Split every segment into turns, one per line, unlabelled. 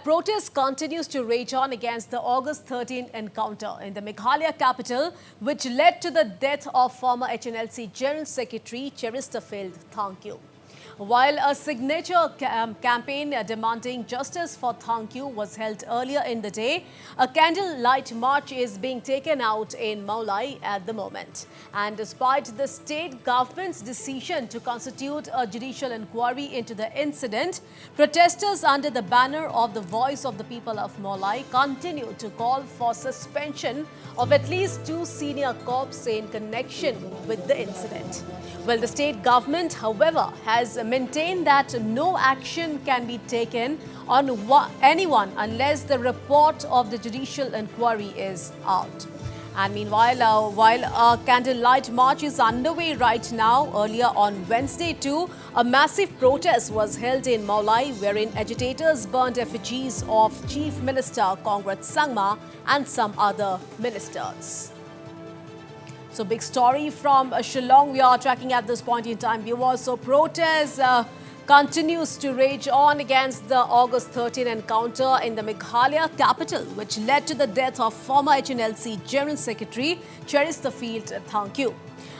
protest continues to rage on against the August 13 encounter in the Meghalaya capital, which led to the death of former HNLC General Secretary Cheristerfield Thangkiew. While a signature campaign demanding justice for Thangkiew was held earlier in the day, a candlelight march is being taken out in Mawlai at the moment. And despite the state government's decision to constitute a judicial inquiry into the incident, protesters under the banner of the Voice of the People of Mawlai continue to call for suspension of at least 2 senior cops in connection with the incident. Well, the state government, however, has maintained that no action can be taken on anyone unless the report of the judicial inquiry is out. And meanwhile, while a candlelight march is underway right now, earlier on Wednesday too, a massive protest was held in Mawlai wherein agitators burned effigies of Chief Minister Congress Sangma and some other ministers. So big story from Shillong we are tracking at this point in time, viewers. So protest continues to rage on against the August 13 encounter in the Meghalaya capital, which led to the death of former HNLC General Secretary Cheristerfield Thangkiew.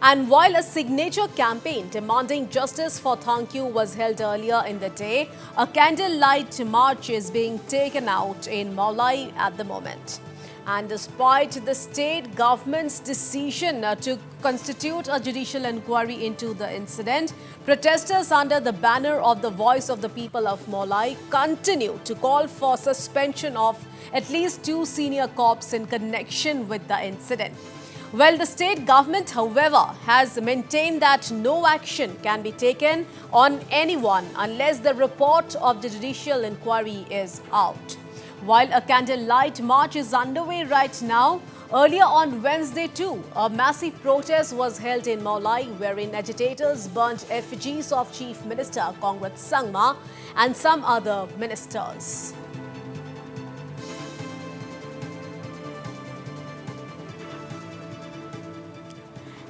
And while a signature campaign demanding justice for Thangkiew was held earlier in the day, a candlelight march is being taken out in Mawlai at the moment. And despite the state government's decision to constitute a judicial inquiry into the incident, protesters under the banner of the Voice of the People of Mawlai continue to call for suspension of at least 2 senior cops in connection with the incident. Well, the state government, however, has maintained that no action can be taken on anyone unless the report of the judicial inquiry is out. While a candlelight march is underway right now, earlier on Wednesday too, a massive protest was held in Mawlai wherein agitators burnt effigies of Chief Minister Congress Sangma and some other ministers.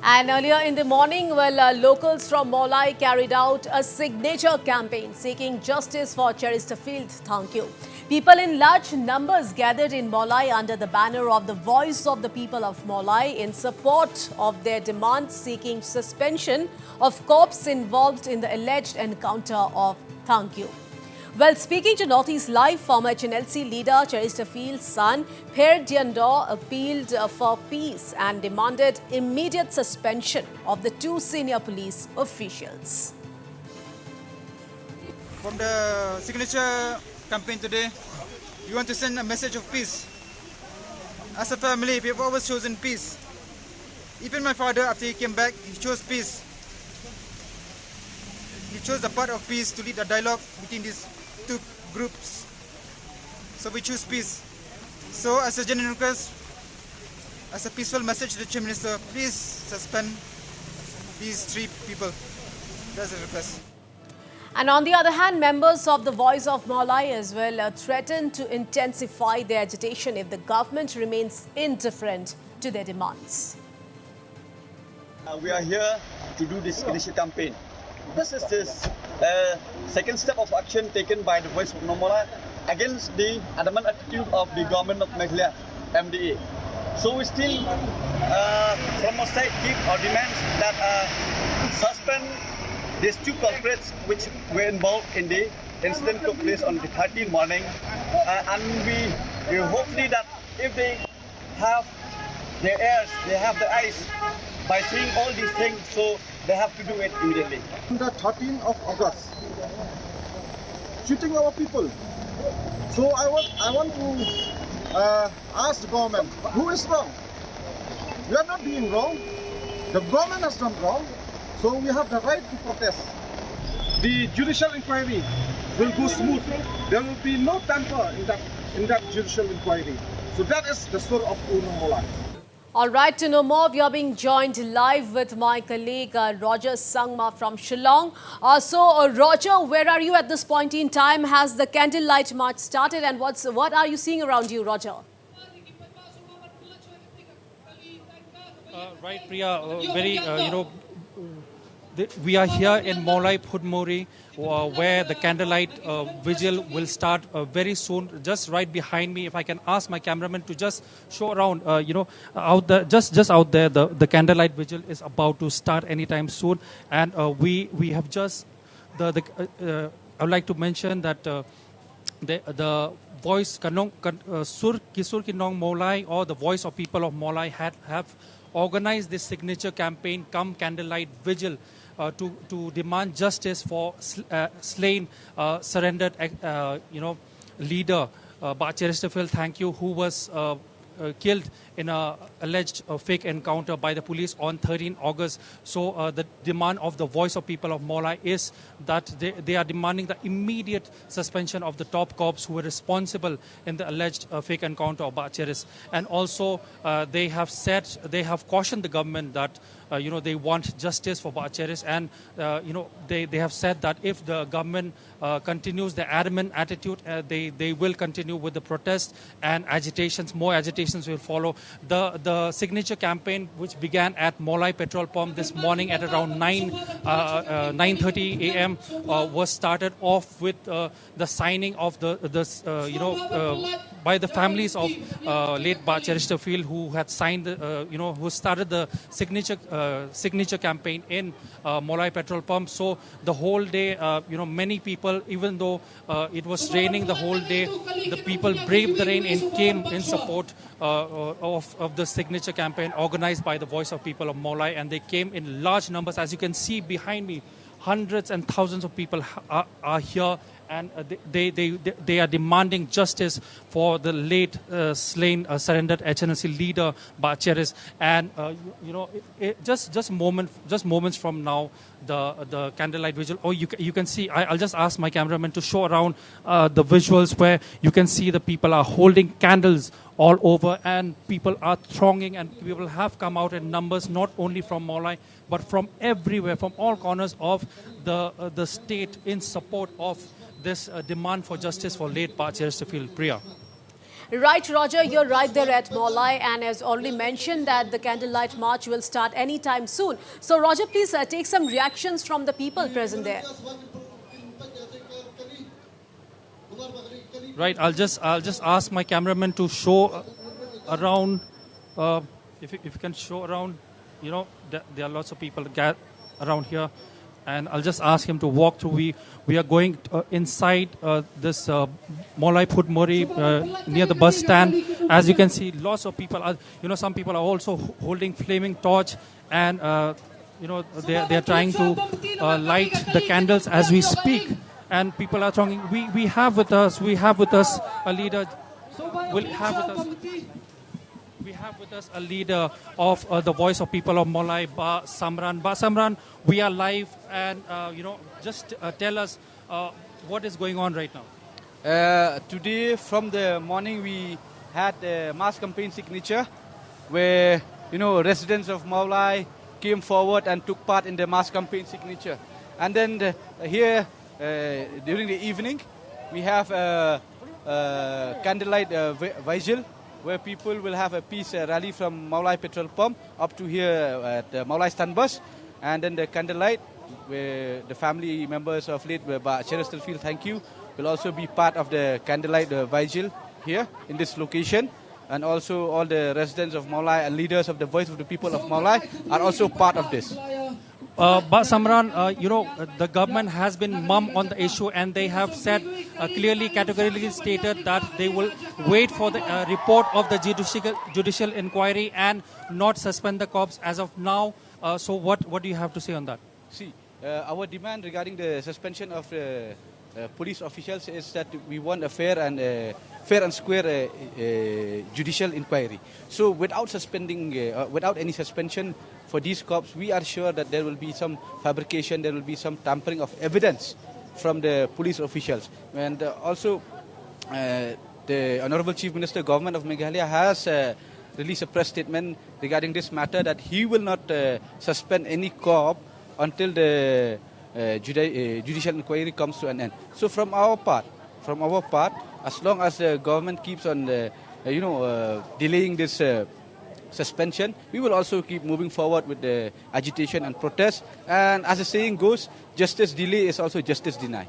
And earlier in the morning, locals from Mawlai carried out a signature campaign seeking justice for Cheristerfield Thangkiew. People in large numbers gathered in Mawlai under the banner of the Voice of the People of Mawlai in support of their demand seeking suspension of cops involved in the alleged encounter of Thangkiew. Well, speaking to Northeast Live, former HNLC leader Cheриsterfield's son, Per Diandor, appealed for peace and demanded immediate suspension of the 2 senior police officials.
From the signature campaign today, we want to send a message of peace. As a family, we have always chosen peace. Even my father, after he came back, he chose peace. He chose the path of peace to lead a dialogue between these 2 groups. So we choose peace. So as a genuine request, as a peaceful message to the Chief Minister, please suspend these 3 people. That's a request.
And on the other hand, members of the Voice of Mawlai as well threatened to intensify their agitation if the government remains indifferent to their demands.
We are here to do this initial campaign. This is the second step of action taken by the Voice of Namola against the adamant attitude of the government of Meghalaya, MDA. So we still, from our side, keep our demands that suspend these 2 culprits which were involved in the incident took place on the 13th morning. And we hopefully that if they have their ears, they have their eyes by seeing all these things, so they have to do it immediately.
On the 13th of August, shooting our people. So I want to ask the government, who is wrong? We are not doing wrong. The government has done wrong. So we have the right to protest. The judicial inquiry will go smooth. There will be no tamper in that judicial inquiry. So that is the story of Namola.
All right, to know more, we are being joined live with my colleague Roger Sangma from Shillong. Roger, where are you at this point in time? Has the candlelight march started, and what are you seeing around you, Roger?
Right, Priya. we are here in Mawlai Phudmori, where the candlelight vigil will start very soon. Just right behind me, if I can ask my cameraman to just show around, out there, just out there, the candlelight vigil is about to start anytime soon, and we have just I would like to mention that the voice Sur Kisur Kinong Mawlai, or the voice of people of Mawlai have organized this signature campaign, Come Candlelight Vigil, to demand justice for slain, surrendered, leader, Cheristerfield Thangkiew, who was killed in a alleged fake encounter by the police on 13 August. So the demand of the voice of people of Mawlai is that they are demanding the immediate suspension of the top cops who were responsible in the alleged fake encounter of Cheris. And also they have cautioned the government that they want justice for Cheris, and they have said that if the government continues their adamant attitude, they will continue with the protest, and more agitations will follow. The signature campaign, which began at Mawlai petrol pump this morning at around 9:30 a.m., was started off with the signing of by the families of late Cheristerfield, who had signed who started the signature campaign in Mawlai petrol pump. So the whole day, many people, even though it was raining the whole day, the people braved the rain and came in support of the signature campaign organized by the Voice of People of Mawlai, and they came in large numbers. As you can see behind me, hundreds and thousands of people are here, and they are demanding justice for the late slain, surrendered HNLC leader Cheris. And just moments from now, the candlelight vigil. Oh, you can see. I'll just ask my cameraman to show around the visuals where you can see the people are holding candles all over, and people are thronging, and people have come out in numbers, not only from Mawlai but from everywhere, from all corners of the state, in support of this demand for justice for late Cheristerfield. Priya.
Right, Roger, you're right there at Mawlai, and as already mentioned that the Candlelight March will start anytime soon. So, Roger, please take some reactions from the people present there.
Right, I'll just ask my cameraman to show around. If you can show around, there are lots of people around here, and I'll just ask him to walk through. We are going inside this Mawlai Phudmori near the bus stand. As you can see, lots of people are. Some people are also holding flaming torch, and they are trying to light the candles as we speak. And people are thronging. We have with us a leader. We have with us a leader of the Voice of People of Mawlai, Ba Samran. Ba Samran, we are live, and just tell us what is going on right now.
Today, from the morning, we had a mass campaign signature, where residents of Mawlai came forward and took part in the mass campaign signature. And then here, during the evening, we have a candlelight vigil, where people will have a peace rally from Mawlai petrol pump up to here at Mawlai stand bus, and then the candlelight, where the family members of late Cheristerfield Thangkiew will also be part of the candlelight vigil here in this location. And also all the residents of Mawlai and leaders of the Voice of the People of Mawlai are also part of this.
Samran, the government has been mum on the issue, and they have said clearly, categorically stated that they will wait for the report of the judicial inquiry and not suspend the cops as of now. So what do you have to say on that?
See, our demand regarding the suspension of police officials is that we want a fair and square judicial inquiry. So without any suspension for these cops, we are sure that there will be some fabrication, there will be some tampering of evidence from the police officials. And also, the Honorable Chief Minister, Government of Meghalaya has released a press statement regarding this matter, that he will not suspend any cop until the judicial inquiry comes to an end. So from our part, as long as the government keeps on, delaying this suspension. We will also keep moving forward with the agitation and protest. And as the saying goes, justice delay is also justice denied.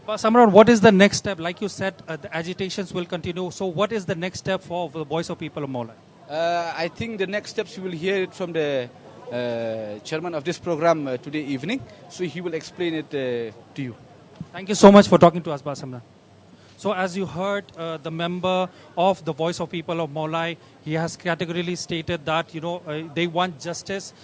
Samran, what is the next step? Like you said, the agitations will continue. So what is the next step for the voice of people of Mawlai?
I think the next steps you will hear it from the chairman of this program today evening. So he will explain it to you.
Thank you so much for talking to us, Samran. So as you heard, the member of the Voice of People of Mawlai, he has categorically stated that, they want justice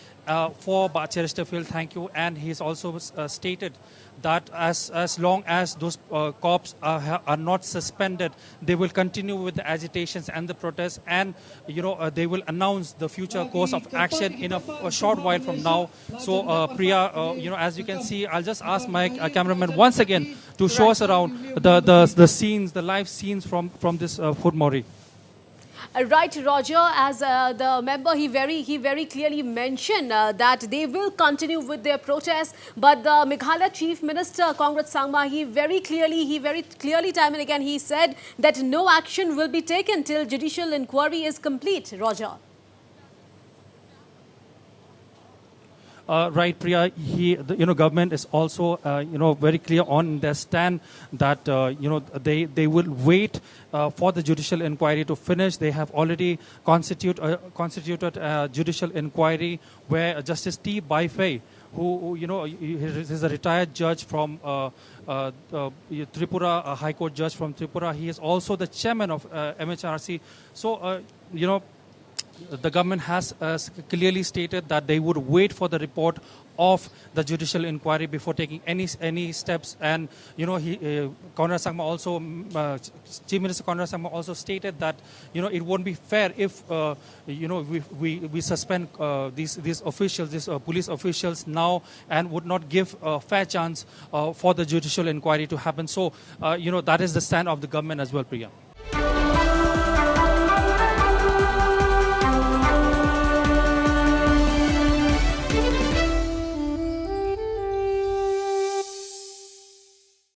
for Cheristerfield Thangkiew, and he's also stated that as long as those cops are not suspended, they will continue with the agitations and the protests, and they will announce the future course of action in a short while from now. So Priya, as you can see, I'll just ask my cameraman once again to show us around the scenes, the live scenes from this food mori.
Right, Roger, as the member, he very clearly mentioned that they will continue with their protest. But the Meghalaya Chief Minister, Congress Sangma, he very clearly time and again, he said that no action will be taken till judicial inquiry is complete. Roger.
Right, Priya. Government is also, very clear on their stand that, they will wait for the judicial inquiry to finish. They have already constituted a judicial inquiry where Justice T. Baifei, who is a retired judge from Tripura, a High Court judge from Tripura. He is also the chairman of MHRC. So, the government has clearly stated that they would wait for the report of the judicial inquiry before taking any steps. And Conrad Sangma also, Chief Minister Conrad Sangma also stated that it won't be fair if we suspend these officials, these police officials now, and would not give a fair chance for the judicial inquiry to happen. So that is the stand of the government as well, Priya.